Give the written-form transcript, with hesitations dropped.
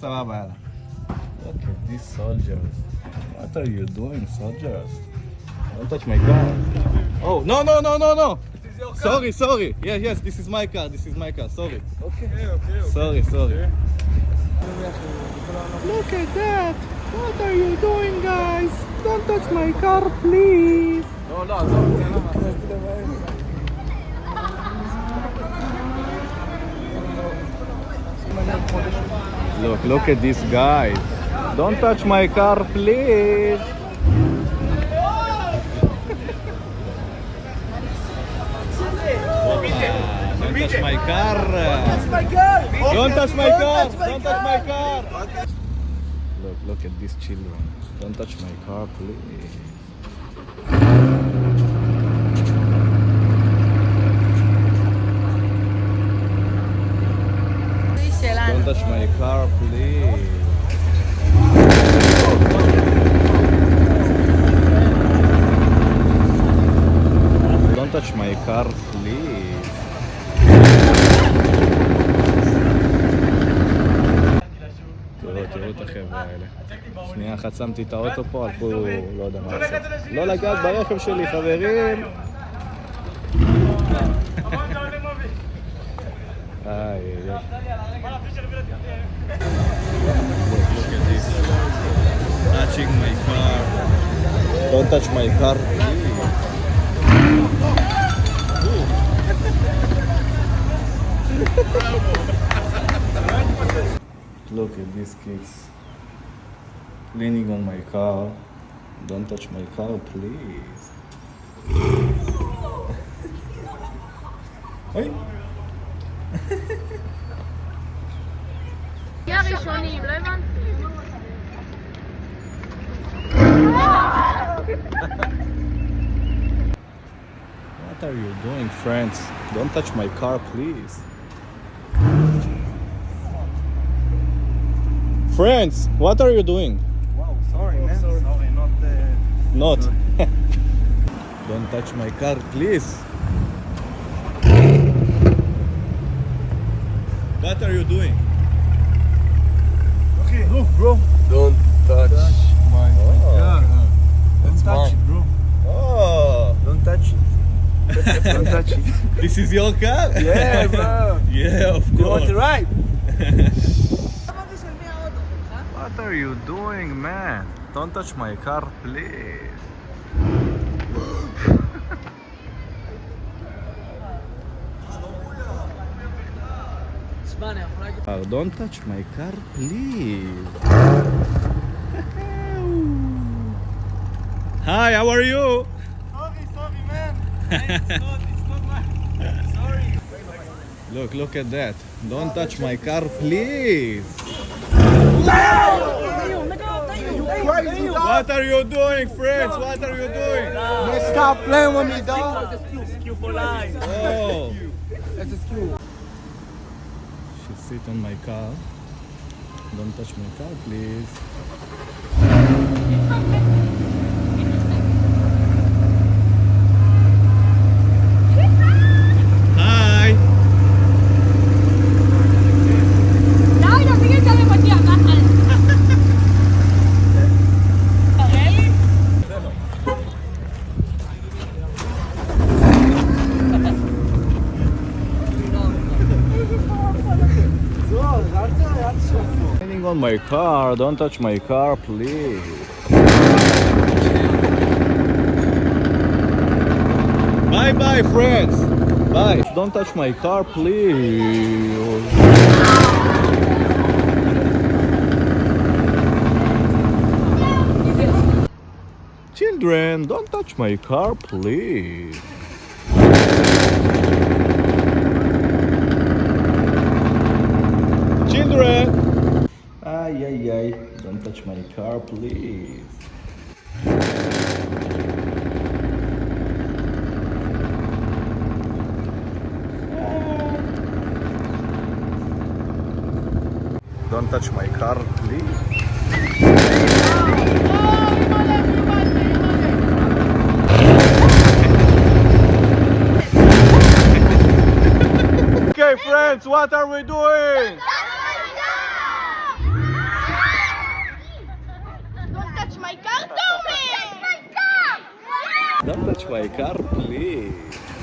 סבבה, יאללה. Look at these soldiers. What are you doing, soldiers? Don't touch my car. Oh, no, no, no, no, no. Sorry, sorry. Yes, this is my car. This is my car. Sorry. Okay. Sorry, sorry. Look at that. What are you doing, guys? Don't touch my car, please. לא, לא, עזוב, זה לא מעשה. Look at these guys. Don't touch my car, please. Don't touch my car. Don't touch my car. Don't touch my car. Look at these children. Don't touch my car, please. Don't touch my car, please. Don't touch my car, please. תראו את החבר'ה האלה. שנייה אחת שמתי את האוטו פה, הלכו, לא יודע מה לעשות. לא לגעת ברכב שלי, חברים! Look at this. Touching my car. Don't touch my car, please. Look at these kids leaning on my car. Don't touch my car, please. Hey. הראשונים, לא הבנתי. What are you doing, friends? Don't touch my car, please. Friends, what are you doing? וואו, sorry, man. Sorry, Not. Don't touch my car, please. What are you doing? Okay, look, bro. Don't touch my car. Don't touch it, bro. Oh, Don't touch it. Don't touch it. this is your car? Yeah, bro. Yeah, of You want course. to ride? What are you doing, man? Don't touch my car, please. Don't touch my car, please. Hi, how are you? Sorry, man. It's not my... Sorry. Look at that. Don't touch my car, please. What are you doing, friends? What are you doing? Man, stop playing with me, dog. Oh, That's a skill. she sit on my car. Don't touch my car, please. Hi. די, תפסיק את זה לפתיח, נחל. תראה לי? Standing on my car. Don't touch my car, please. Bye bye, friends. Bye. Don't touch my car, please. Children, don't touch my car, please. Children! Ay. Don't touch my car, please. Don't touch my car, please. Okay, friends, what are we doing? touch my car, Tommy! Touch my car! Don't touch my car, please.